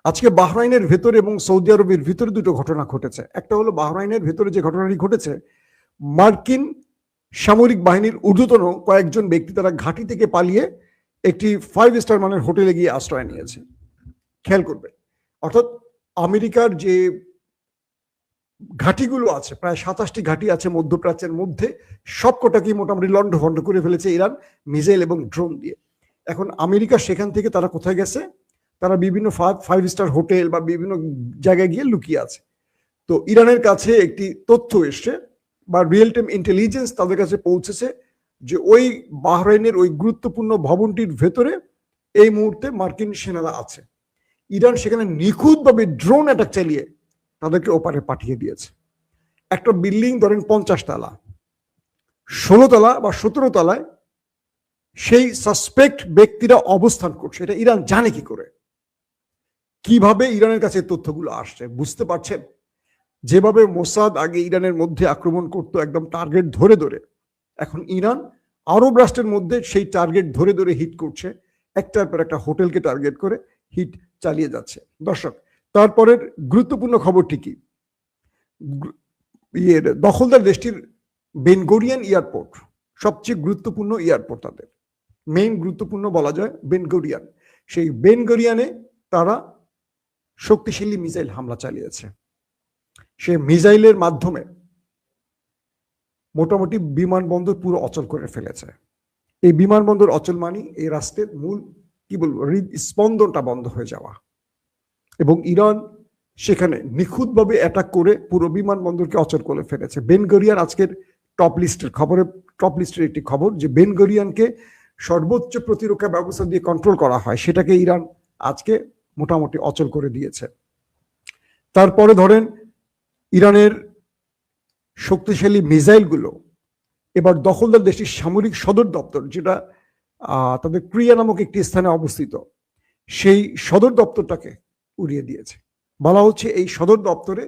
আজকে বাহরাইনের ভেতরে এবং সৌদি আরবের ভিতরে দুটো ঘটনা ঘটেছে। একটা হলো বাহরাইনের ভেতরে যে ঘটনাটি ঘটেছে, মার্কিন সামরিক বাহিনীর ঊর্ধ্বতন কয়েকজন ব্যক্তি তারা ঘাঁটি থেকে পালিয়ে একটি 5 স্টার মানের হোটেলে গিয়ে আশ্রয় নিয়েছে। খেয়াল করবে, অর্থাৎ আমেরিকার যে ঘাঁটিগুলো আছে, প্রায় 27টি ঘাঁটি আছে মধ্যপ্রাচ্যের মধ্যে, সবকটাকেই মোটামুটি লন্ডভন্ড করে ফেলেছে ইরান মিসাইল এবং ড্রোন দিয়ে। এখন আমেরিকা সেখান থেকে তারা কোথায় গেছে? তারা বিভিন্ন 5 স্টার হোটেল বা বিভিন্ন জায়গায় গিয়ে লুকিয়ে আছে। তো ইরানের কাছে একটি তথ্য এসছে বা রিয়েল টাইম ইন্টেলিজেন্স তাদের কাছে পৌঁছেছে যে ওই বাহরাইনের ওই গুরুত্বপূর্ণ ভবনটির ভেতরে এই মুহূর্তে মার্কিন সেনারা আছে। ইরান সেখানে নিখুঁতভাবে ড্রোন অ্যাটাক চালিয়ে তাদেরকে ওপারে পাঠিয়ে দিয়েছে। একটা বিল্ডিং ধরেন 50 তলা, 16 তলা বা 17 তলায় সেই সাসপেক্ট ব্যক্তিরা অবস্থান করছে। এটা ইরান জানে কি করে? কিভাবে ইরানের কাছে তথ্যগুলো আসছে বুঝতে পারছেন? যেভাবে মোসাদ আগে ইরানের মধ্যে আক্রমণ করতো একদম টার্গেট ধরে ধরে, এখন ইরান আরব রাষ্ট্রের মধ্যে সেই টার্গেট ধরে ধরে হিট করছে, একটার পর একটা হোটেলকে টার্গেট করে হিট চালিয়ে যাচ্ছে। দর্শক, তারপরের গুরুত্বপূর্ণ খবরটি কি? দখলদার দেশটির বেনগোরিয়ান এয়ারপোর্ট সবচেয়ে গুরুত্বপূর্ণ এয়ারপোর্ট, তাদের মেইন গুরুত্বপূর্ণ বলা যায় বেনগোরিয়ান। সেই বেনগোরিয়ানে তারা শক্তিশালী মিসাইল হামলা চালিয়েছে। সে মিসাইলের মাধ্যমে মোটামুটি বিমানবন্দর পুরো অচল করে ফেলেছে। এই বিমানবন্দর অচল মানে এই রাষ্ট্রের মূল কি বলবো হৃদস্পন্দনটা বন্ধ হয়ে যাওয়া, এবং ইরান সেখানে নিখুঁতভাবে অ্যাটাক করে পুরো বিমানবন্দরকে অচল করে ফেলেছে। বেনগোরিয়ান আজকের টপ লিস্টের একটি খবর যে বেনগোরিয়ানকে সর্বোচ্চ প্রতিরক্ষা ব্যবস্থা দিয়ে কন্ট্রোল করা হয়, সেটাকে ইরান আজকে মোটামুটি অচল করে দিয়েছে। তারপরে ধরেন ইরানের শক্তিশালী মিসাইলগুলো এবার দখলদার দেশটির সামরিক সদর দপ্তর, যেটা তাদের ক্রিয়া নামক একটি স্থানে অবস্থিত, সেই সদর দপ্তরটাকে উড়িয়ে দিয়েছে। বলা হচ্ছে এই সদর দপ্তরে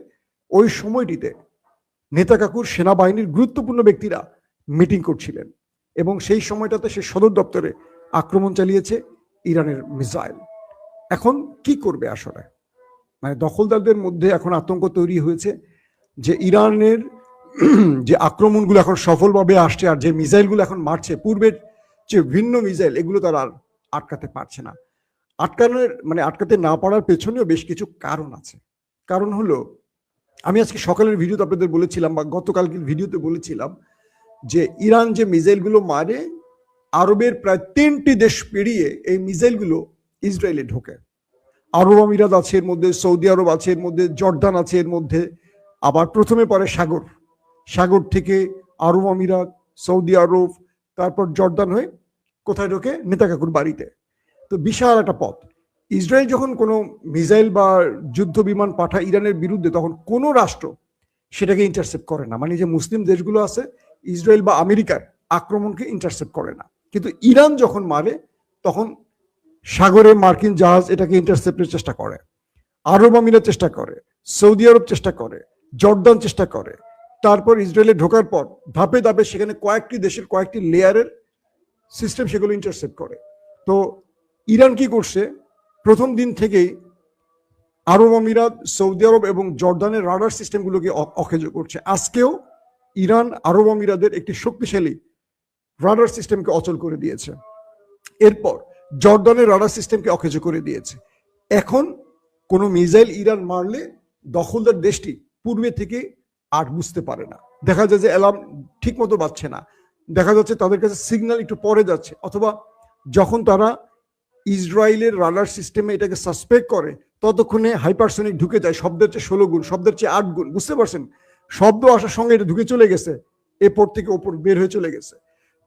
ওই সময়টিতে নেতা কাকুর সেনাবাহিনীর গুরুত্বপূর্ণ ব্যক্তিরা মিটিং করছিলেন, এবং সেই সময়টাতে সেই সদর দপ্তরে আক্রমণ চালিয়েছে ইরানের মিসাইল। এখন কি করবে আসলে? মানে দখলদারদের মধ্যে এখন আতঙ্ক তৈরি হয়েছে যে ইরানের যে আক্রমণগুলো এখন সফলভাবে আসছে আর যে মিসাইলগুলো এখন মারছে, পূর্বের যে ভিন্ন মিসাইল, এগুলো তারা আর আটকাতে পারছে না। আটকাতে না পারার পেছনেও বেশ কিছু কারণ আছে। কারণ হলো, আমি আজকে সকালের ভিডিওতে আপনাদের বলেছিলাম বা গতকালকের ভিডিওতে বলেছিলাম যে ইরান যে মিসাইলগুলো মারে, আরবের প্রায় 3টি দেশ পেরিয়ে এই মিসাইলগুলো ইসরায়েলে ঢোকে। আরব আমিরাত আছে এর মধ্যে, সৌদি আরব আছে এর মধ্যে, জর্দান আছে এর মধ্যে, আবার প্রথমে পরে সাগর থেকে আরব আমিরাত, সৌদি আরব, তারপর জর্দান হয়ে কোথায় ঢোকে? নেতা কাকুর বাড়িতে। তো বিশাল একটা পথ। ইসরায়েল যখন কোনো মিসাইল বা যুদ্ধ বিমান পাঠায় ইরানের বিরুদ্ধে, তখন কোনো রাষ্ট্র সেটাকে ইন্টারসেপ্ট করে না। মানে যে মুসলিম দেশগুলো আছে, ইসরায়েল বা আমেরিকার আক্রমণকে ইন্টারসেপ্ট করে না। কিন্তু ইরান যখন মারে, তখন সাগরে মার্কিন জাহাজ এটাকে ইন্টারসেপ্টের চেষ্টা করে, আরব আমিরাত চেষ্টা করে, সৌদি আরব চেষ্টা করে, জর্দান চেষ্টা করে। তারপর ইসরায়েলে ঢোকার পর ধাপে ধাপে সেখানে কয়েকটি দেশের কয়েকটি লেয়ারের সিস্টেম সেগুলো ইন্টারসেপ্ট করে। তো ইরান কি করছে? প্রথম দিন থেকেই আরব আমিরাত, সৌদি আরব এবং জর্দানের রাডার সিস্টেমগুলোকে অকেজ করছে। আজকেও ইরান আরব আমিরাতের একটি শক্তিশালী রাডার সিস্টেমকে অচল করে দিয়েছে। এরপর জর্দানের রাডার সিস্টেমকে অকেজ করে দিয়েছে। এখন কোনো মিসাইল ইরান মারলে দখলদার দেশটি পূর্বে থেকে আর বুঝতে পারে না। দেখা যায় যে অ্যালার্ম ঠিক মতো বাজছে না, দেখা যাচ্ছে তাদের কাছে সিগন্যাল একটু পরে যাচ্ছে, অথবা যখন তারা ইসরায়েলের রাডার সিস্টেমে এটাকে সাসপেক্ট করে, ততক্ষণে হাইপারসনিক ঢুকে যায়, শব্দের চেয়ে 16 গুণ, শব্দের চেয়ে 8 গুণ। বুঝতে পারছেন? শব্দ আসার সঙ্গে এটা ঢুকে চলে গেছে, এরপর থেকে ওপর বের হয়ে চলে গেছে।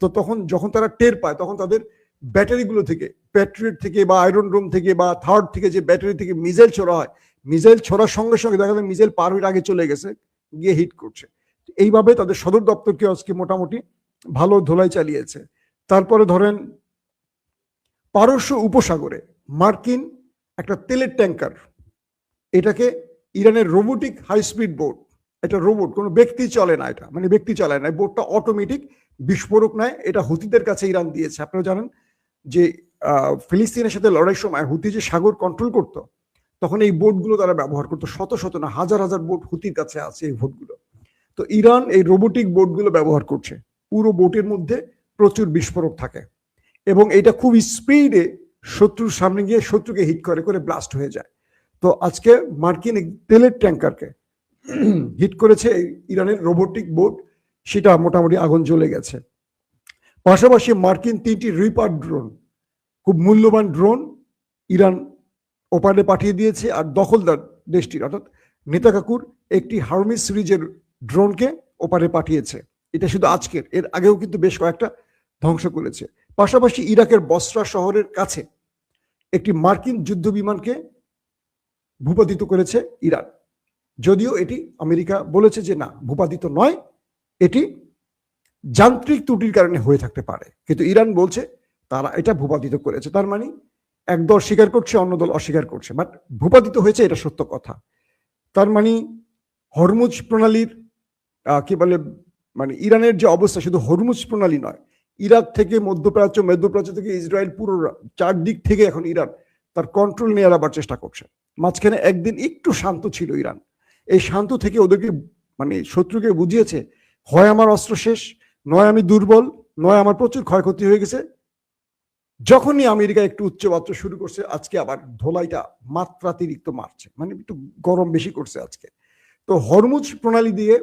তো তখন যখন তারা টের পায়, তখন তাদের ব্যাটারিগুলো থেকে, প্যাট্রিয়ট থেকে বা আয়রন ডোম থেকে বা থার্ড থেকে যে ব্যাটারি থেকে মিসাইল ছোড়া হয়, মিসাইল ছোড়ার সঙ্গে সঙ্গে দেখা যায় মিসাইল পার হয়ে আগে চলে গেছে, গিয়ে হিট করছে। এইভাবে তাদের সদর দপ্তরকে আজকে মোটামুটি ভালো ধোলাই চালিয়েছে। তারপরে ধরেন পারস্য উপসাগরে মার্কিন একটা তেলের ট্যাঙ্কার, এটাকে ইরানের রোবোটিক হাই স্পিড বোট, এটা রোবট, কোনো ব্যক্তি চলে না, এটা মানে ব্যক্তি চালায় না, বোটটা অটোমেটিক বিস্ফোরক নেয়। এটা হুতিদের কাছে ইরান দিয়েছে। আপনারা জানেন যে ফিলিস্তিনের সাথে লড়াইয়ের সময় হুতি যে সাগর কন্ট্রোল করতো, তখন এই বোটগুলো তারা ব্যবহার করতো, শত শত না হাজার হাজার বোট হুতির কাছে আছে এই বোটগুলো। তো ইরান এই রোবোটিক বোটগুলো ব্যবহার করছে। পুরো বোটের মধ্যে প্রচুর বিস্ফোরক থাকে এবং এটা খুব স্পিডে শত্রুর সামনে গিয়ে শত্রুকে হিট করে করে ব্লাস্ট হয়ে যায়। তো আজকে মার্কিন তেলের ট্যাঙ্কারকে হিট করেছে এই ইরানের রোবোটিক বোট, সেটা মোটামুটি আগুন জ্বলে গেছে। পাশাপাশি মার্কিন 3টি রিপার ড্রোন, খুব মূল্যবান ড্রোন ইরান ওপারে পাঠিয়ে দিয়েছে। আর দখলদার দেশটির অর্থাৎ নেতাকাকুর একটি হার্মিস সিরিজের ড্রোনকে ওপারে পাঠিয়েছে। এটা শুধু আজকের, এর আগেও কিন্তু বেশ কয়েকটা ধ্বংস করেছে। পাশাপাশি ইরাকের বসরা শহরের কাছে একটি মার্কিন যুদ্ধ বিমানকে ভূপাতিত করেছে ইরান, যদিও এটি আমেরিকা বলেছে যে না, ভূপাতিত নয়, এটি যান্ত্রিক ত্রুটির কারণে হয়ে থাকতে পারে, কিন্তু ইরান বলছে তারা এটা ভূপাতিত করেছে। তার মানে এক দল স্বীকার করছে, অন্য দল অস্বীকার করছে, বাট ভূপাতিত হয়েছে এটা সত্য কথা। তার মানে হরমুজ প্রণালীর কি বলে, মানে ইরানের যে অবস্থা, শুধু হরমুজ প্রণালী নয়, ইরাক থেকে মধ্যপ্রাচ্য থেকে ইসরায়েল, পুরো চারদিক থেকে এখন ইরান তার কন্ট্রোল নিয়ে আবার চেষ্টা করছে। মাঝখানে একদিন একটু শান্ত ছিল ইরান, এই শান্ত থেকে ওদেরকে মানে শত্রুকে বুঝিয়েছে, হয় আমার অস্ত্র শেষ, নয় আমি দুর্বল, নয় আমার প্রচুর ক্ষয়ক্ষতি হয়ে গেছে। যখনই আমেরিকা একটু উচ্চবাচ্য শুরু করছে, আজকে আবার ধোলাইটা মাত্রাতিরিক্ত মারছে, মানে একটু গরম বেশি করছে আজকে। তো হরমুজ প্রণালী দিয়ে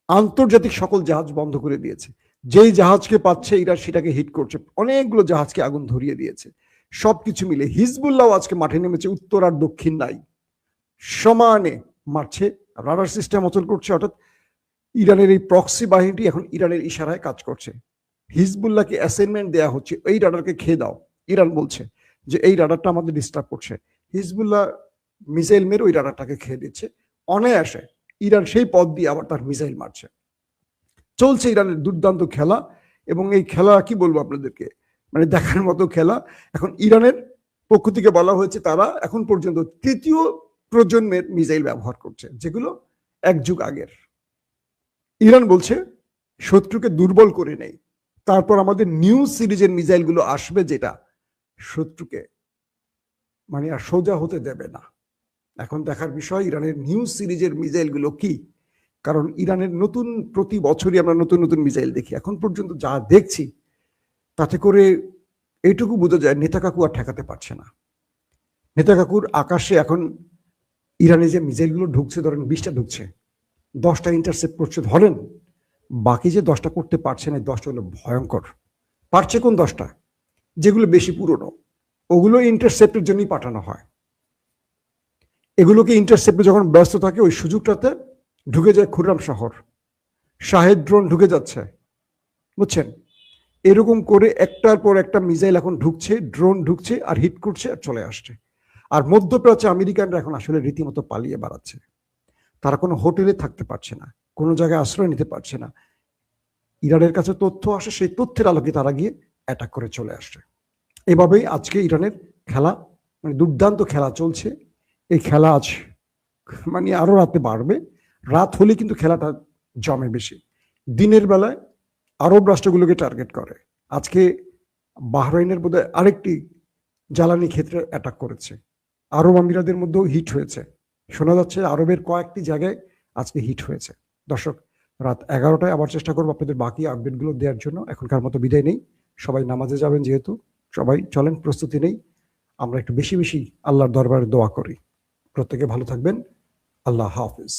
আন্তর্জাতিক সকল জাহাজ বন্ধ করে দিয়েছে, যেই জাহাজকে পাচ্ছে ইরান সেটাকে হিট করছে, অনেকগুলো জাহাজকে আগুন ধরিয়ে দিয়েছে। সবকিছু মিলে হিজবুল্লাহ আজকে মাঠে নেমেছে, উত্তর আর দক্ষিণ নাই, সমানে মারছে, রাডার সিস্টেম অচল করছে। অর্থাৎ ইরানের এই প্রক্সি বাহিনীটি এখন ইরানের ইশারায় কাজ করছে। হিজবুল্লাহকে অ্যাসাইনমেন্ট দেওয়া হচ্ছে, এই রাডারকে খেয়ে দাও। ইরান বলছে যে এই রাডারটা আমাদের ডিস্টার্ব করছে, হিজবুল্লাহ মিসাইল মেরে ওই রাডারটাকে খেয়ে দিচ্ছে অনায়াসে। ইরান সেই পথ দিয়ে আবার তার মিসাইল মারছে। চলছে ইরানের দুর্দান্ত খেলা, এবং এই খেলা কি বলবো আপনাদেরকে, মানে দেখার মতো খেলা। এখন ইরানের পক্ষ থেকে বলা হয়েছে তারা এখন পর্যন্ত 3য় প্রজন্মের মিসাইল ব্যবহার করছে, যেগুলো এক যুগ আগের। ইরান বলছে শত্রুকে দুর্বল করে নেই, তারপর আমাদের নিউ সিরিজের মিসাইলগুলো আসবে, যেটা শত্রুকে মানে আর সোজা হতে দেবে না। এখন দেখার বিষয় ইরানের নিউ সিরিজের মিসাইলগুলো কি, কারণ ইরানের নতুন, প্রতি বছরই আমরা নতুন নতুন মিসাইল দেখি। এখন পর্যন্ত যা দেখছি তাতে করে এইটুকু বোঝা যায় নেতা কাকু আর ঠেকাতে পারছে না। নেতা কাকুর আকাশে এখন ইরানে যে মিসাইলগুলো ঢুকছে, ধরেন 20টা ঢুকছে, 10টা ইন্টারসেপ্ট করছে ধরেন, বাকি যে 10টা করতে পারছে না, 10টা হলো ভয়ঙ্কর। পারছে কোন 10টা? যেগুলো বেশি পুরনো, ওগুলো ইন্টারসেপ্টের জন্যই পাঠানো হয়। এগুলোকে ইন্টারসেপ্টে যখন ব্যস্ত থাকে, ওই সুযোগটাতে ঢুকে যায় খুররাম শহর, শাহেদ ড্রোন ঢুকে যাচ্ছে, বুঝছেন? এরকম করে একটার পর একটা মিসাইল এখন ঢুকছে, ড্রোন ঢুকছে আর হিট করছে আর চলে আসছে। আর মধ্যপ্রাচ্যে আমেরিকানরা এখন আসলে রীতিমতো পালিয়ে বেড়াচ্ছে। তারা কোনো হোটেলে থাকতে পারছে না, কোনো জায়গায় আশ্রয় নিতে পারছে না। ইরানের কাছে তথ্য আসে, সেই তথ্যের আলোকে তারা গিয়ে অ্যাটাক করে চলে আসছে। এভাবেই আজকে ইরানের খেলা, মানে দুর্দান্ত খেলা চলছে। এই খেলা আজ মানে আরো রাতে বাড়বে, রাত হলে কিন্তু খেলাটা জমে বেশি। দিনের বেলায় আরব রাষ্ট্রগুলোকে টার্গেট করে। আজকে বাহরাইনের বোধহয় আরেকটি জ্বালানি ক্ষেত্রে অ্যাটাক করেছে, আরব আমিরাদের মধ্যেও হিট হয়েছে, শোনা যাচ্ছে আরবের কয়েকটি জায়গায় আজকে হিট হয়েছে। দর্শক, রাত 11টায় আবার চেষ্টা করবো আপনাদের বাকি আপডেটগুলো দেওয়ার জন্য। এখনকার মতো বিদায় নেই, সবাই নামাজে যাবেন, যেহেতু সবাই চলেন, প্রস্তুতি নেই। আমরা একটু বেশি বেশি আল্লাহর দরবারে দোয়া করি। প্রত্যেকে ভালো থাকবেন। আল্লাহ হাফিজ।